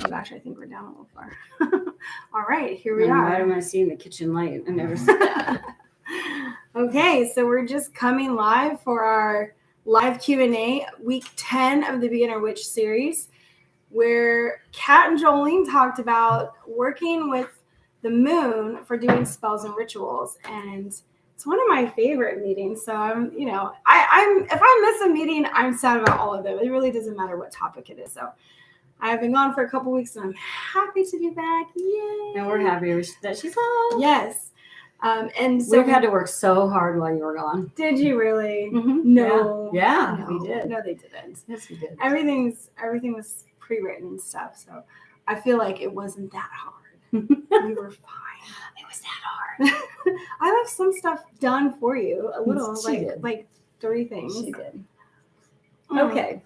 Oh gosh, I think we're down a little far. All right, here we Why are. am I seeing the kitchen light? I never said that. Okay, so we're just coming live for our live Q&A, week 10 of the Beginner Witch series, where Kat and Jolene talked about working with the moon for doing spells and rituals. And it's one of my favorite meetings. So I'm if I miss a meeting, I'm sad about all of them. It really doesn't matter what topic it is. So I've been gone for a couple weeks and I'm happy to be back. Yay! And we're happy that she's home. Yes. And so we've had to work so hard while you were gone. Did you really? Mm-hmm. No. Yeah, no, we did. No, they didn't. Yes, we did. Everything was pre-written and stuff, so I feel like it wasn't that hard. We were fine. It was that hard. I left some stuff done for you, a little, She like 3 things. She did. Mm. Okay.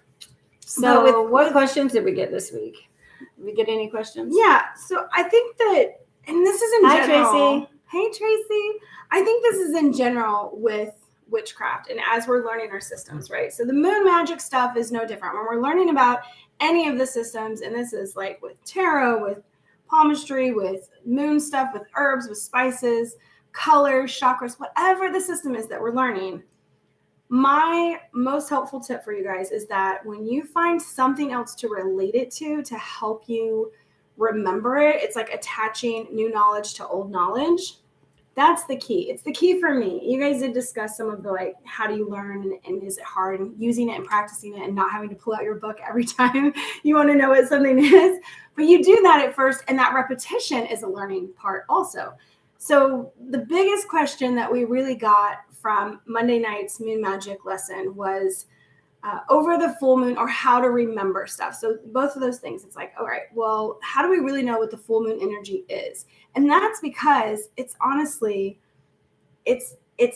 So what questions did we get this week? Did we get any questions? Yeah, so I think that, and this is in general. Tracy. Hey, Tracy. I think this is in general with witchcraft and as we're learning our systems, right? So the moon magic stuff is no different. When we're learning about any of the systems, and this is like with tarot, with palmistry, with moon stuff, with herbs, with spices, colors, chakras, whatever the system is that we're learning, my most helpful tip for you guys is that when you find something else to relate it to help you remember it, it's like attaching new knowledge to old knowledge. That's the key. It's the key for me. You guys did discuss some of the, like, how do you learn and is it hard, and using it and practicing it and not having to pull out your book every time you want to know what something is. But you do that at first, and that repetition is a learning part also. So the biggest question that we really got from Monday night's moon magic lesson was over the full moon, or how to remember stuff. So both of those things, it's like, all right, well, how do we really know what the full moon energy is? And that's because it's honestly, it's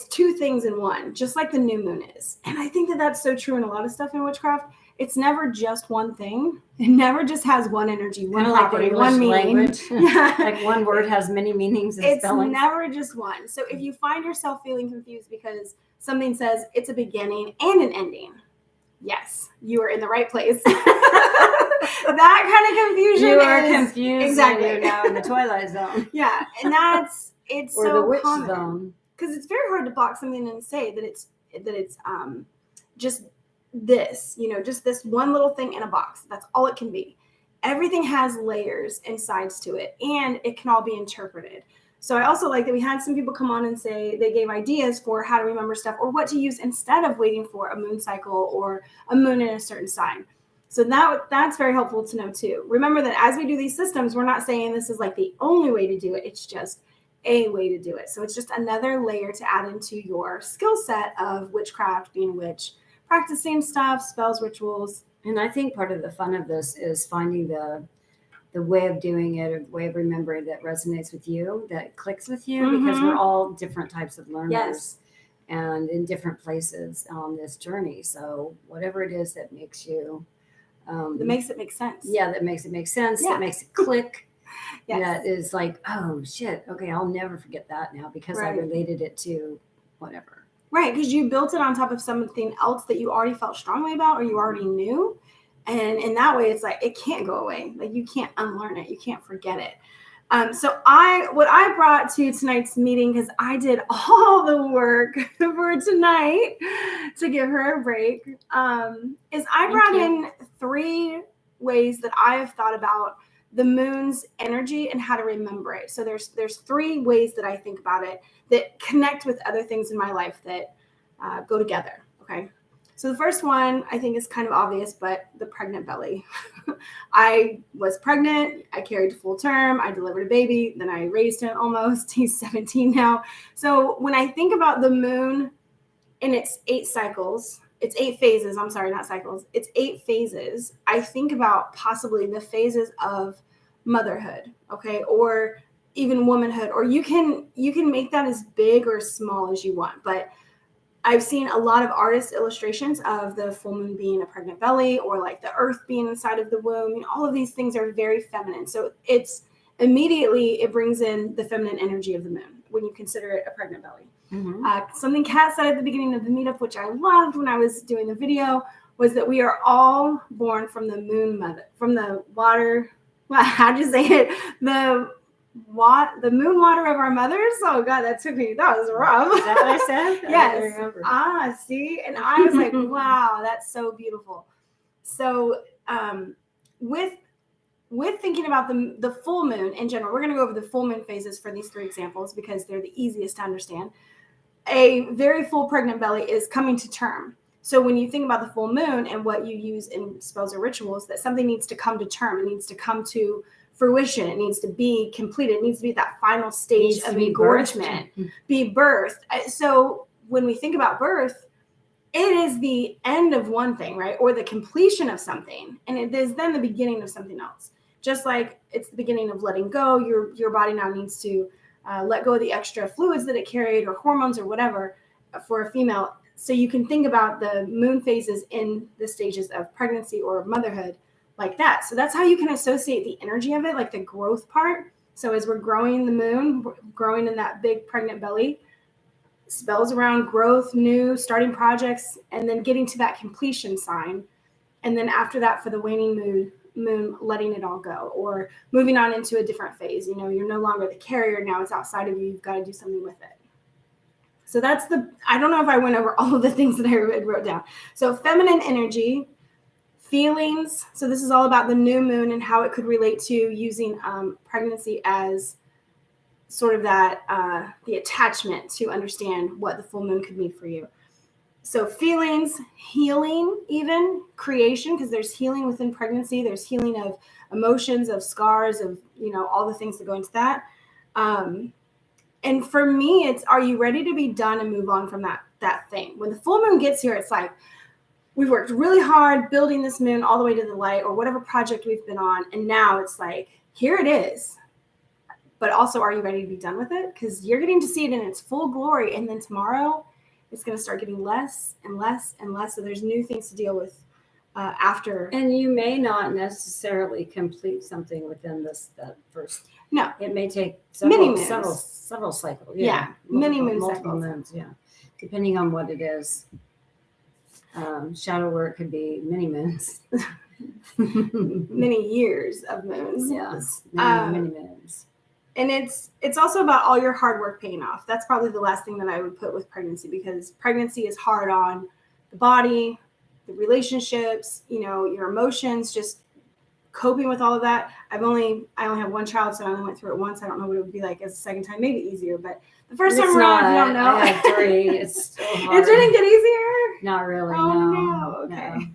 2 things in one, just like the new moon is. And I think that that's so true in a lot of stuff in witchcraft. It's never just one thing. It never just has one energy, one property, like one meaning. Language. Yeah. Like one word has many meanings and it's spellings. Never just one. So if you find yourself feeling confused because something says it's a beginning and an ending, yes, you are in the right place. That kind of confusion. You are confused. Exactly. You're now in the Twilight Zone. Yeah, and it's or so the Witch common. Zone. Because it's very hard to block something and say that it's just this, just this one little thing in a box. That's all it can be. Everything has layers and sides to it, and it can all be interpreted. So I also like that we had some people come on and say they gave ideas for how to remember stuff or what to use instead of waiting for a moon cycle or a moon in a certain sign. So that's very helpful to know too. Remember that as we do these systems, we're not saying this is like the only way to do it. It's just a way to do it. So it's just another layer to add into your skill set of witchcraft, being a witch, practicing stuff, spells, rituals. And I think part of the fun of this is finding the way of doing it, or the way of remembering that resonates with you, that clicks with you, because we're all different types of learners. Yes. And in different places on this journey. So whatever it is that makes you... that makes it make sense. Yeah, that makes it make sense. Yeah. That makes it click. Yes. That is like, oh, shit. Okay, I'll never forget that now because I related it to whatever. Right, because you built it on top of something else that you already felt strongly about or you already knew. And in that way, it's like, it can't go away. Like, you can't unlearn it. You can't forget it. So what I brought to tonight's meeting, because I did all the work for tonight to give her a break, is I brought in 3 ways that I have thought about the moon's energy and how to remember it. So there's 3 ways that I think about it that connect with other things in my life that go together. Okay. So the first one I think is kind of obvious, but the pregnant belly. I was pregnant. I carried to full term. I delivered a baby. Then I raised him almost. He's 17 now. So when I think about the moon in its 8 cycles, it's 8 phases. I'm sorry, not cycles. It's 8 phases. I think about possibly the phases of motherhood, okay, or even womanhood, or you can make that as big or small as you want. But I've seen a lot of artist illustrations of the full moon being a pregnant belly, or like the earth being inside of the womb. And all of these things are very feminine. So it brings in the feminine energy of the moon when you consider it a pregnant belly. Mm-hmm. Something Kat said at the beginning of the meetup, which I loved when I was doing the video, was that we are all born from the moon mother, from the water how'd you say it? The moon water of our mothers. Oh God, that was rough. Is that what I said? Yes. I See, and I was like, wow, that's so beautiful. So, with thinking about the full moon in general, we're going to go over the full moon phases for these 3 examples because they're the easiest to understand. A very full pregnant belly is coming to term. So when you think about the full moon and what you use in spells or rituals, that something needs to come to term. It needs to come to fruition. It needs to be completed. It needs to be that final stage of engorgement, be birthed. So when we think about birth, it is the end of one thing, right? Or the completion of something. And it is then the beginning of something else. Just like it's the beginning of letting go, your body now needs to let go of the extra fluids that it carried or hormones or whatever for a female. So you can think about the moon phases in the stages of pregnancy or motherhood like that. So that's how you can associate the energy of it, like the growth part. So as we're growing the moon, growing in that big pregnant belly, spells around growth, new, starting projects, and then getting to that completion sign. And then after that, for the waning moon, letting it all go or moving on into a different phase. You're no longer the carrier. Now it's outside of you. You've got to do something with it. So that's I don't know if I went over all of the things that I wrote down. So feminine energy, feelings. So this is all about the new moon and how it could relate to using pregnancy as sort of that, the attachment to understand what the full moon could mean for you. So feelings, healing, even creation, because there's healing within pregnancy. There's healing of emotions, of scars, of, all the things that go into that. And for me, it's, are you ready to be done and move on from that thing? When the full moon gets here, it's like, we've worked really hard building this moon all the way to the light or whatever project we've been on. And now it's like, here it is. But also, are you ready to be done with it? Because you're getting to see it in its full glory. And then tomorrow, it's going to start getting less and less and less. So there's new things to deal with after. And you may not necessarily complete something within that first. No. It may take several cycles. Yeah. Multiple moons. Yeah. Depending on what it is. Shadow work could be many moons. Many years of moons. Yes. Many moons. And it's also about all your hard work paying off. That's probably the last thing that I would put with pregnancy, because pregnancy is hard on the body, the relationships, your emotions, just coping with all of that. I only have one child, so I only went through it once. I don't know what it would be like as a second time, maybe easier, but the first time around, I don't know. I had 3. It's still hard. It didn't get easier? Not really, oh, no. Okay.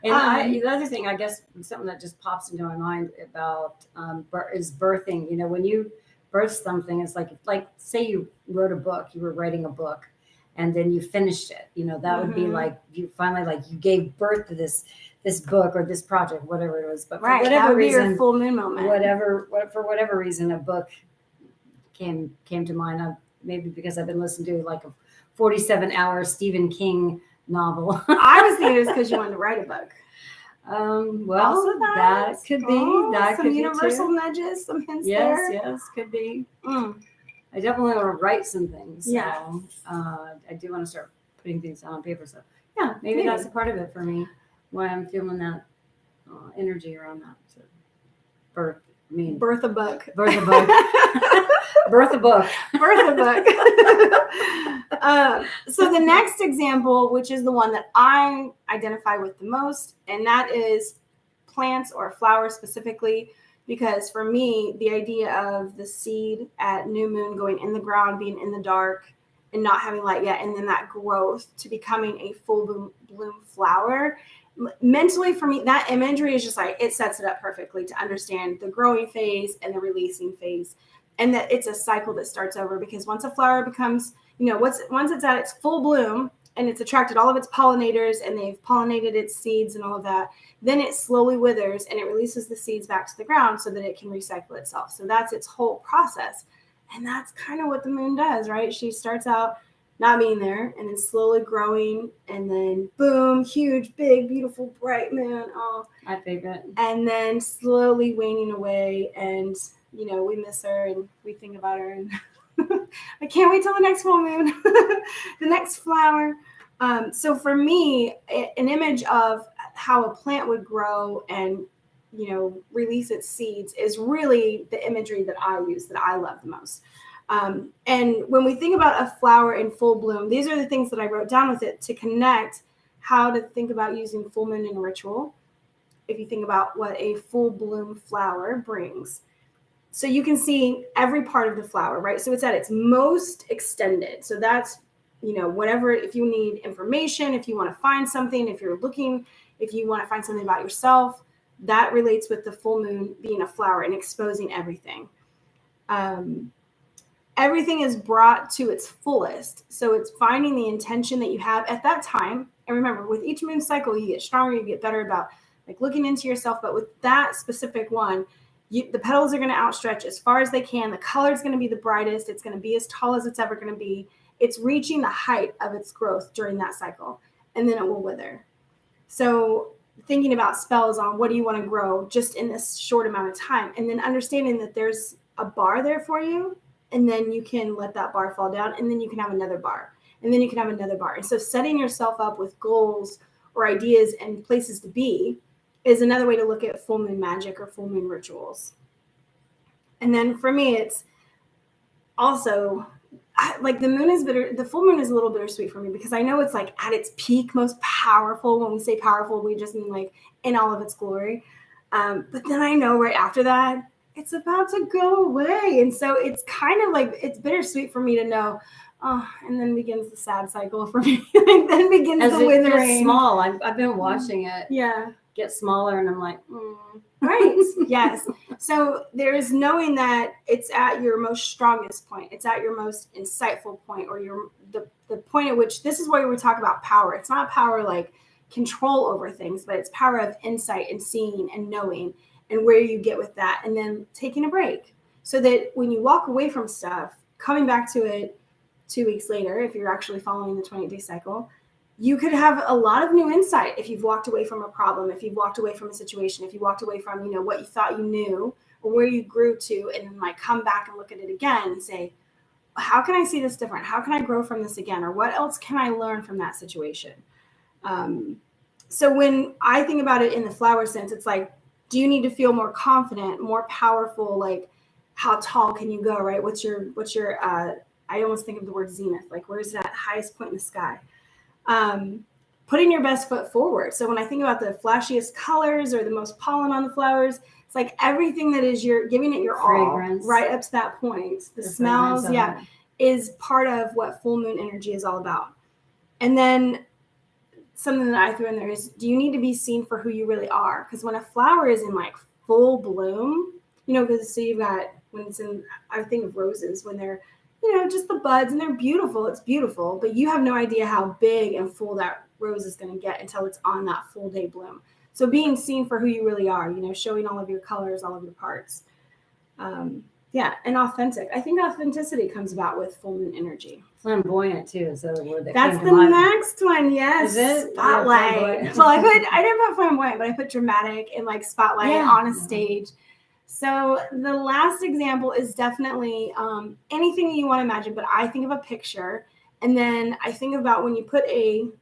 No. And the other thing, I guess, something that just pops into my mind about is birthing. When you birth something, it's like say you wrote a book, you were writing a book, and then you finished it. That would be like you finally you gave birth to this book or this project, whatever it was. But for whatever reason, your full moon moment. For whatever reason, a book came to mind. Maybe because I've been listening to like a 47-hour Stephen King novel. I was thinking it was because you wanted to write a book. Well, also that could be. That some could universal be nudges, some hints there. Yes, could be. I definitely want to write some things. Yeah. So, I do want to start putting things down on paper. So, yeah, maybe that's a part of it for me. Why I'm feeling that energy around that. So, birth a book. Birth a book. Birth a book. Birth a book. So the next example, which is the one that I identify with the most, and that is plants or flowers specifically, because for me, the idea of the seed at new moon going in the ground, being in the dark and not having light yet, and then that growth to becoming a full bloom flower, mentally for me, that imagery is just like, it sets it up perfectly to understand the growing phase and the releasing phase. And that it's a cycle that starts over, because once a flower becomes, once it's at its full bloom and it's attracted all of its pollinators and they've pollinated its seeds and all of that, then it slowly withers and it releases the seeds back to the ground so that it can recycle itself. So that's its whole process. And that's kind of what the moon does, right? She starts out not being there and then slowly growing, and then boom, huge, big, beautiful, bright moon. Oh, my favorite. And then slowly waning away, and we miss her and we think about her, and I can't wait till the next full moon, the next flower. So for me, an image of how a plant would grow and release its seeds is really the imagery that I use, that I love the most. And when we think about a flower in full bloom, these are the things that I wrote down with it to connect how to think about using full moon in a ritual. If you think about what a full bloom flower brings. So you can see every part of the flower, right? So it's at its most extended. So that's, whatever, if you need information, if you want to find something, if you want to find something about yourself, that relates with the full moon being a flower and exposing everything. Everything is brought to its fullest. So it's finding the intention that you have at that time. And remember, with each moon cycle, you get stronger, you get better about like looking into yourself. But with that specific one, the petals are going to outstretch as far as they can. The color is going to be the brightest. It's going to be as tall as it's ever going to be. It's reaching the height of its growth during that cycle, and then it will wither. So thinking about spells on what do you want to grow just in this short amount of time, and then understanding that there's a bar there for you, and then you can let that bar fall down, and then you can have another bar, and then you can have another bar. And so setting yourself up with goals or ideas and places to be is another way to look at full moon magic or full moon rituals. And then for me, it's also like the full moon is a little bittersweet for me, because I know it's like at its peak, most powerful. When we say powerful, we just mean like in all of its glory. But then I know right after that, it's about to go away. And so it's kind of like, it's bittersweet for me to know, and then begins the sad cycle for me. Then begins As the withering. As it gets small, I've been watching it. Yeah. Get smaller, and I'm like, Right. Yes. So there's knowing that it's at your most strongest point. It's at your most insightful point, or the point at which, this is where we talk about power. It's not power like control over things, but it's power of insight and seeing and knowing, and where you get with that, and then taking a break, so that when you walk away from stuff, coming back to it 2 weeks later, if you're actually following the 20-day cycle, you could have a lot of new insight if you've walked away from a problem, if you've walked away from a situation, if you walked away from, what you thought you knew or where you grew to, and then like come back and look at it again and say, how can I see this different? How can I grow from this again? Or what else can I learn from that situation? So when I think about it in the flower sense, it's like, do you need to feel more confident, more powerful? Like, how tall can you go, right? What's your I almost think of the word zenith, like where's that highest point in the sky? Putting your best foot forward. So when I think about the flashiest colors or the most pollen on the flowers, it's like everything that is you're giving it your fragrance, all, right up to that point. The smells, is part of what full moon energy is all about. And then something that I threw in there is, do you need to be seen for who you really are? Because when a flower is in like full bloom, because so you've got, when it's in, I think of roses when they're, just the buds, and they're beautiful. It's beautiful, but you have no idea how big and full that rose is going to get until it's on that full day bloom. So being seen for who you really are, showing all of your colors, all of your parts. And authentic. I think authenticity comes about with full moon energy. Flamboyant too is the word that That's came the to mind. Next one. Yes. Is it? Spotlight. Yeah, well, I didn't put flamboyant, but I put dramatic and like spotlight on a stage. So the last example is definitely anything that you want to imagine, but I think of a picture, and then I think about when you put if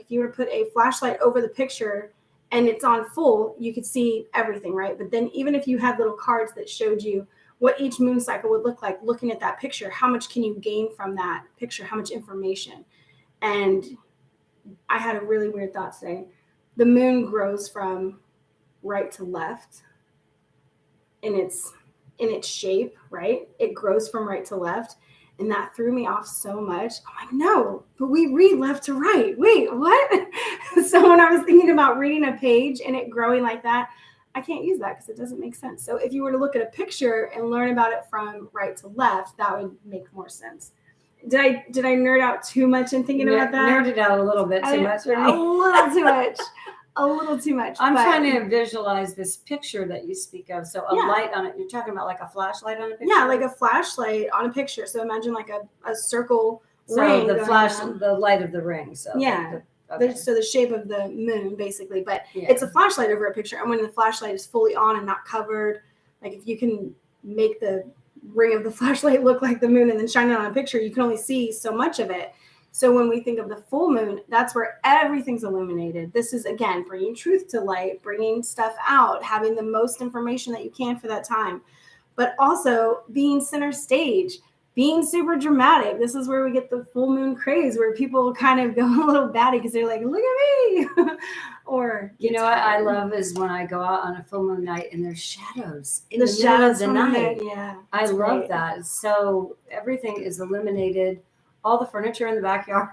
you were to put a flashlight over the picture and it's on full, you could see everything, right? But then even if you had little cards that showed you what each moon cycle would look like, looking at that picture, how much can you gain from that picture? How much information? And I had a really weird thought today. The moon grows from right to left in its shape, right? It grows from right to left. And that threw me off so much. I'm like, no, but we read left to right. Wait, what? So when I was thinking about reading a page and it growing like that, I can't use that because it doesn't make sense. So if you were to look at a picture and learn about it from right to left, that would make more sense. Did I nerd out too much in thinking about that? Nerded out a little bit too much. A little too much. A little too much. I'm trying to visualize this picture that you speak of. So a Yeah. light on it. You're talking about like a flashlight on a picture? Yeah, like a flashlight on a picture. So imagine like a circle So ring. the light of the ring. So yeah. Okay. So the shape of the moon, basically. But it's a flashlight over a picture. And when the flashlight is fully on and not covered, like if you can make the ring of the flashlight look like the moon and then shine it on a picture, you can only see so much of it. So when we think of the full moon, that's where everything's illuminated. This is, again, bringing truth to light, bringing stuff out, having the most information that you can for that time, but also being center stage, being super dramatic. This is where we get the full moon craze, where people kind of go a little batty because they're like, look at me. Or You know what I love is when I go out on a full moon night and there's shadows in the middle of the night. Yeah, I love that. So everything is illuminated. All the furniture in the backyard.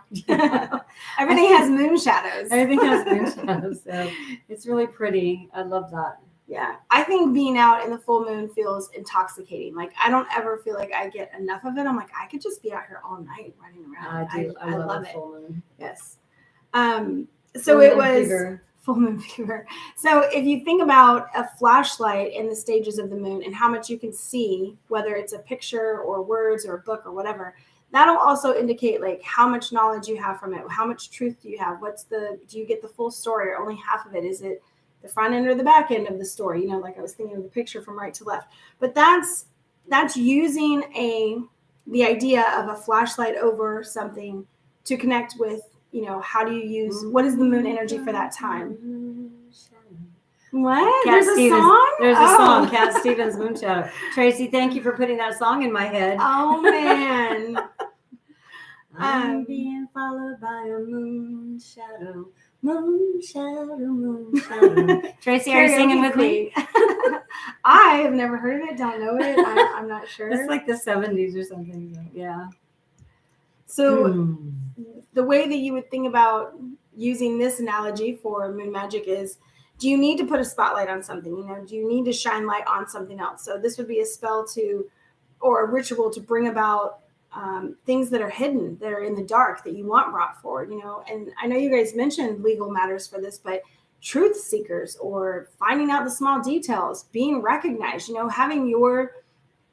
Everything has moon shadows. Everything has moon shadows. So it's really pretty. I love that. Yeah. I think being out in the full moon feels intoxicating. Like, I don't ever feel like I get enough of it. I'm like, I could just be out here all night running around. I do. I love it. Full moon. Yes. So it was full moon fever. So if you think about a flashlight in the stages of the moon and how much you can see, whether it's a picture or words or a book or whatever, that'll also indicate like how much knowledge you have from it. How much truth do you have? Do you get the full story or only half of it? Is it the front end or the back end of the story? You know, like I was thinking of the picture from right to left. But that's using the idea of a flashlight over something to connect with, you know, how do you use, what is the moon energy for that time? What? There's a song? There's a song, Cat Stevens' Moonshadow. Tracy, thank you for putting that song in my head. Oh, man. I'm being followed by a moon shadow. Moon shadow, moon shadow. Tracy, are you singing with me? I have never heard of it, don't know it. I'm not sure. It's like the 70s or something. Yeah. So the way that you would think about using this analogy for moon magic is, do you need to put a spotlight on something? You know, do you need to shine light on something else? So this would be a spell or a ritual to bring about things that are hidden, that are in the dark, that you want brought forward, you know. And I know you guys mentioned legal matters for this, but truth seekers or finding out the small details, being recognized, you know, having your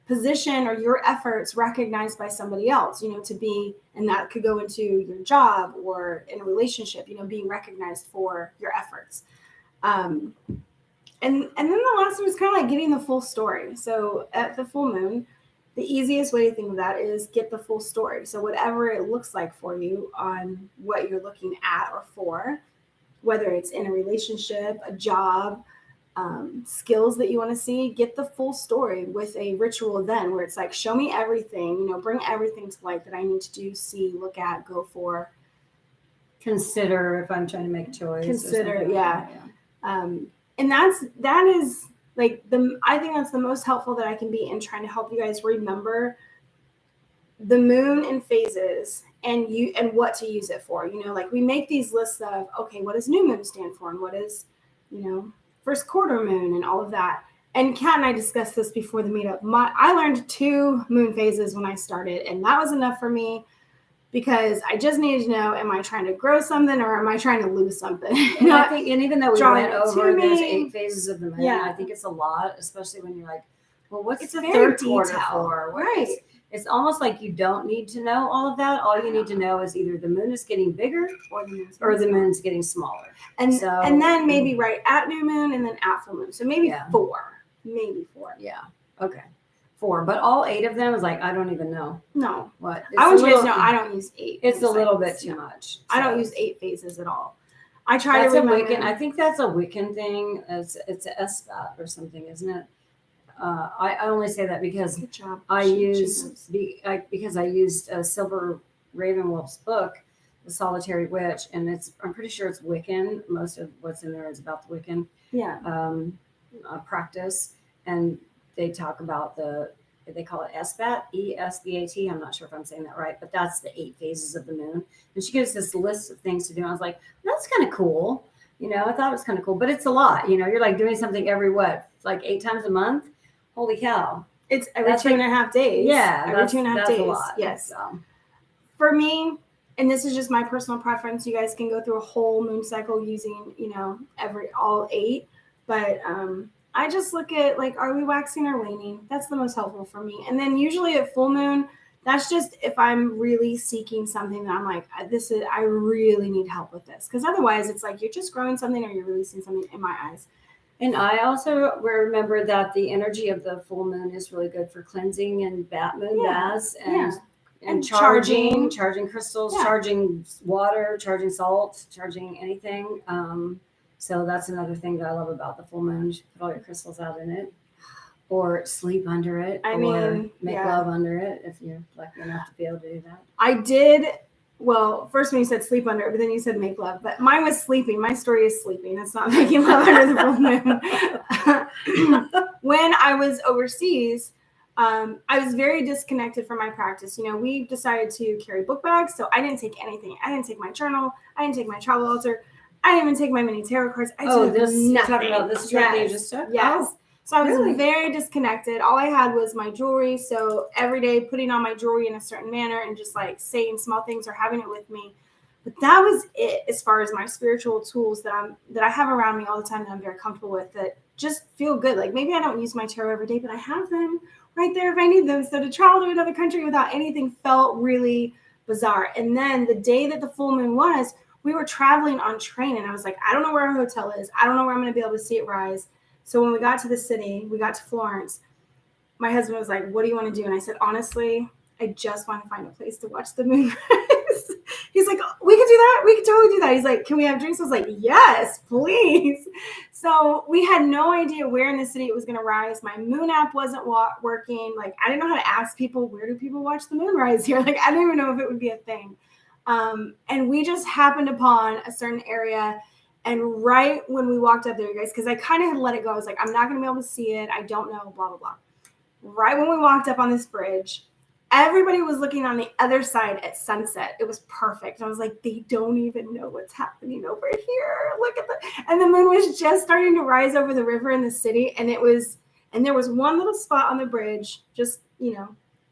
position or your efforts recognized by somebody else, you know, and that could go into your job or in a relationship, you know, being recognized for your efforts. And then the last one is kind of like getting the full story. So at the full moon, the easiest way to think of that is get the full story. So whatever it looks like for you on what you're looking at or for, whether it's in a relationship, a job, skills that you want to see, get the full story with a ritual then where it's like, show me everything, you know, bring everything to light that I need to do, see, look at, go for. Consider if I'm trying to make a choice. Consider, yeah. And that is like I think that's the most helpful that I can be in trying to help you guys remember the moon and phases and what to use it for. You know, like we make these lists of, okay, what does new moon stand for? And what is, you know, first quarter moon and all of that. And Kat and I discussed this before the meetup. I learned 2 moon phases when I started, and that was enough for me because I just needed to know, am I trying to grow something or am I trying to lose something? And I think, and even though we went over there's 8 phases of the moon, I think it's a lot, especially when you're like, well, what's the third quarter for? Right. It's almost like you don't need to know all of that. All you need to know is either the moon is getting bigger or the moon's getting smaller. And then maybe right at new moon and then at full moon. So maybe 4. Maybe 4. Yeah. Okay. 4. But all 8 of them is like, I don't even know. No. What? I want you guys to know I don't use 8. It's a little bit too much. So. I don't use 8 phases at all. I try to remember. Wiccan. I think that's a Wiccan thing. It's an SBAT or something, isn't it? I only say that because I used Silver Ravenwolf's book, The Solitary Witch, and I'm pretty sure it's Wiccan. Most of what's in there is about the Wiccan practice, and they talk about they call it SBAT, ESBAT. I'm not sure if I'm saying that right, but that's the 8 phases of the moon. And she gives this list of things to do. And I was like, that's kind of cool. You know, I thought it was kind of cool, but it's a lot. You know, you're like doing something every like 8 times a month. Holy cow. It's every 2.5 days. Yeah. Every 2.5 days. A lot. Yes. For me, and this is just my personal preference, you guys can go through a whole moon cycle using, you know, all 8. But I just look at like, are we waxing or waning? That's the most helpful for me. And then usually at full moon, that's just if I'm really seeking something that I'm like, I really need help with this. Because otherwise it's like you're just growing something or you're releasing something in my eyes. And I also remember that the energy of the full moon is really good for cleansing and moon baths and and charging. charging crystals, Yeah. charging water, charging salt, charging anything. So that's another thing that I love about the full moon. You should put all your crystals out in it, or sleep under it, I or mean, make yeah. love under it if you're lucky enough to be able to do that. I did. Well, first when you said sleep under it, but then you said make love. But mine was sleeping. My story is sleeping. It's not making love under the full moon. When I was overseas, I was very disconnected from my practice. You know, we decided to carry book bags, so I didn't take anything. I didn't take my journal. I didn't take my travel altar. I didn't even take my mini tarot cards. I took nothing. Talking about this trip that you just took? Yes. Oh, so I was really? very disconnected. All I had was my jewelry. So every day putting on my jewelry in a certain manner and just like saying small things or having it with me. But that was it as far as my spiritual tools that I have around me all the time that I'm very comfortable with that just feel good. Like maybe I don't use my tarot every day, but I have them right there if I need them. So to travel to another country without anything felt really bizarre. And then the day that the full moon was, we were traveling on train and I was like, I don't know where our hotel is. I don't know where I'm going to be able to see it rise. So when we got to the city, we got to Florence, my husband was like, what do you want to do? And I said, honestly, I just want to find a place to watch the moon rise. He's like, we could do that. We could totally do that. He's like, can we have drinks? I was like, yes, please. So we had no idea where in the city it was going to rise. My moon app wasn't working. Like, I didn't know how to ask people, where do people watch the moon rise here? Like, I didn't even know if it would be a thing. And we just happened upon a certain area. And right when we walked up there, you guys, because I kind of had let it go. I was like, I'm not going to be able to see it. I don't know, blah, blah, blah. Right when we walked up on this bridge, everybody was looking on the other side at sunset. It was perfect. And I was like, they don't even know what's happening over here. Look at and the moon was just starting to rise over the river in the city. And there was one little spot on the bridge, just,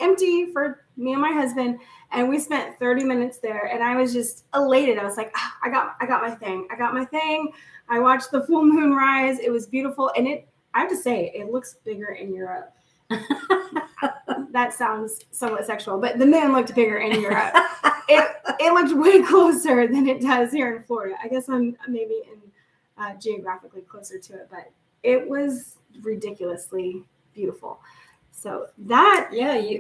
empty for me and my husband. And we spent 30 minutes there and I was just elated. I was like, I got my thing. I got my thing. I watched the full moon rise. It was beautiful. And I have to say, it looks bigger in Europe. That sounds somewhat sexual, but the moon looked bigger in Europe. It looked way closer than it does here in Florida. I guess I'm maybe geographically closer to it, but it was ridiculously beautiful. So that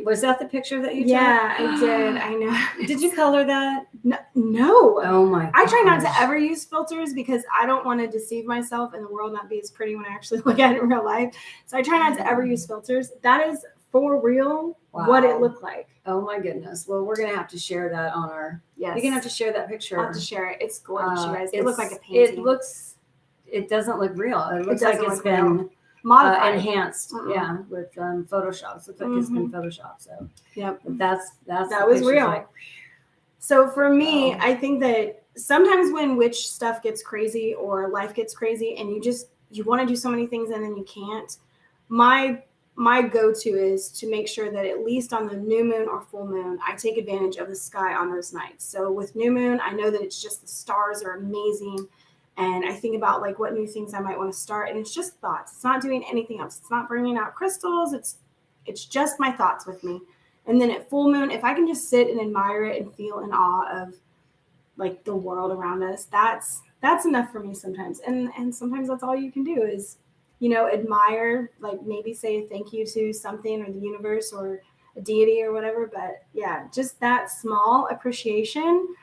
was that the picture that you took? Yeah, I did. I know. Did you color that? No. Oh my gosh. I try not to ever use filters because I don't want to deceive myself and the world not be as pretty when I actually look at it in real life. So I try not to ever use filters. That is for real what it looked like. Oh my goodness. Well, we're gonna have to share that on our. Yes. You're gonna have to share that picture. I'll have to share it. It's gorgeous, you guys. It looks like a painting. It doesn't look real. It looks like it's been modified, enhanced, with Photoshop. It looks like it's been Photoshopped. So yep, that was real. So for me, I think that sometimes when witch stuff gets crazy or life gets crazy, and you want to do so many things and then you can't. My go-to is to make sure that at least on the new moon or full moon, I take advantage of the sky on those nights. So with new moon, I know that it's just the stars are amazing. And I think about like what new things I might want to start. And it's just thoughts. It's not doing anything else. It's not bringing out crystals. It's just my thoughts with me. And then at full moon, if I can just sit and admire it and feel in awe of like the world around us, that's enough for me sometimes. And sometimes that's all you can do is, admire, like maybe say thank you to something or the universe or a deity or whatever. But yeah, just that small appreciation.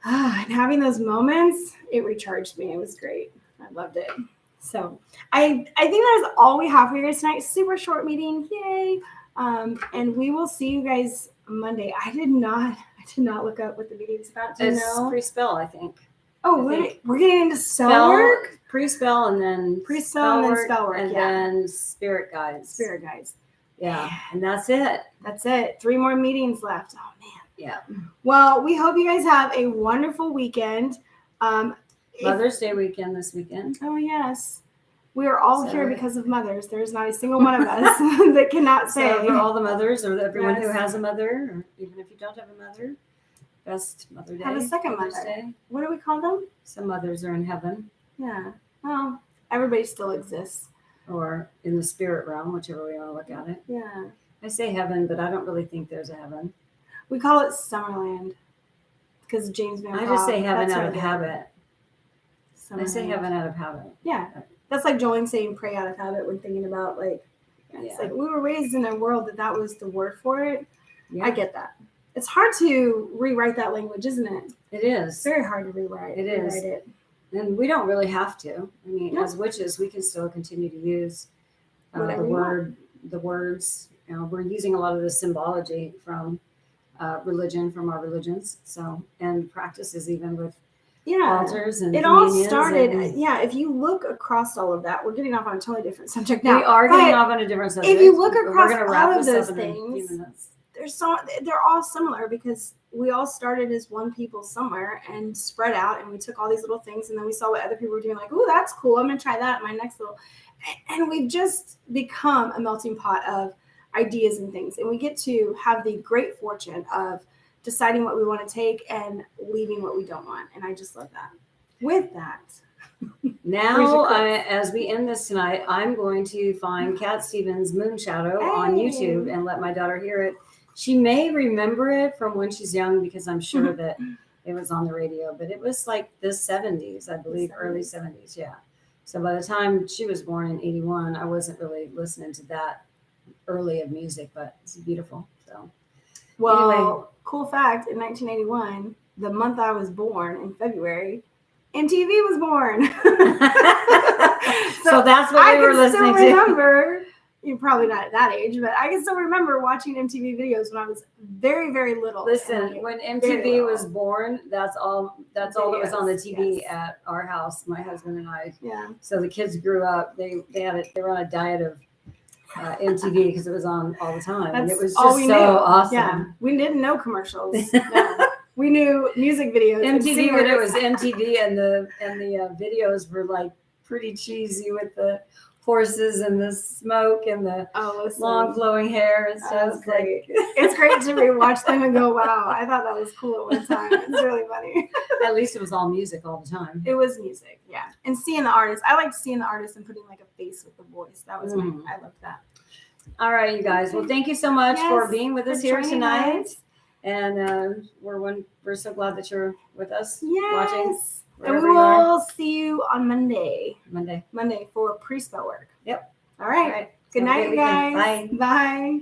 And having those moments, it recharged me. It was great. I loved it. So I think that's all we have for you guys tonight. Super short meeting. Yay. And we will see you guys Monday. I did not look up what the meeting's about. Do you know? Pre-spell, I think. Oh, we're getting into spell work? Pre-spell and then spell work. And then spirit guides. Yeah. And that's it. 3 more meetings left. Oh, man. Yeah. Well, we hope you guys have a wonderful weekend. Mother's Day weekend this weekend. Oh, yes. We are all here because of mothers. There's not a single one of us that cannot say. So for all the mothers or everyone who has a mother, or even if you don't have a mother, best Mother Day. Have a second Mother's Day. What do we call them? Some mothers are in heaven. Yeah. Well, everybody still exists. Or in the spirit realm, whichever way you want to look at it. Yeah. I say heaven, but I don't really think there's a heaven. We call it Summerland because James Van Gogh. I just say heaven out of habit. Summerland. I say heaven out of habit. Yeah. That's like Joanne saying pray out of habit when thinking about it's like we were raised in a world that was the word for it. Yeah. I get that. it's hard to rewrite that language, isn't it? It is. It's very hard to rewrite. It is. It. And we don't really have to. I mean, No. as witches, we can still continue to use Whatever the you want. word, the words. You know, we're using a lot of the symbology from religion, from our religions. So, and practices even with altars and it all communions started. and- If you look across all of that, we're getting off on a totally different subject now. we are getting but off on a different subject. if you look but across we're gonna wrap all of this those up in a few things, minutes. they're all similar because we all started as one people somewhere and spread out, and we took all these little things, and then we saw what other people were doing, like, oh, that's cool, I'm gonna try that in my next little, and we've just become a melting pot of ideas and things, and we get to have the great fortune of deciding what we want to take and leaving what we don't want, and I just love that. With that, Now, as we end this tonight, I'm going to find Cat Stevens' Moon Shadow on Hey. YouTube and let my daughter hear it. She may remember it from when she's young because I'm sure that it was on the radio, but it was like the 70s, I believe, early 70s. Yeah. So by the time she was born in 81, I wasn't really listening to that early of music, but it's beautiful. So, well, anyway. Cool fact, in 1981, the month I was born, in February, MTV was born. So that's what we were listening to. I can still remember, you're probably not at that age, but I can still remember watching MTV videos when I was very, very little. Listen, when MTV was born, that's all that was on the TV at our house, my husband and I. Yeah. So the kids grew up, they were on a diet of MTV because it was on all the time. And it was just so awesome. Yeah. We didn't know commercials. No. We knew music videos. MTV, when it was MTV, and the videos were like pretty cheesy with the horses and the smoke and the long flowing hair and stuff. It's great. It's great to rewatch them and go, wow, I thought that was cool at one time. It's really funny. At least it was all music all the time. It was music, yeah. And seeing the artist. I liked seeing the artist and putting like a face with the voice. That was I loved that. All right, you guys. Well, thank you so much for being with us here tonight. And we're so glad that you're with us watching. And we will see you on Monday. Monday for pre-spell work. Yep. All right. Good night, you guys. Bye. Bye.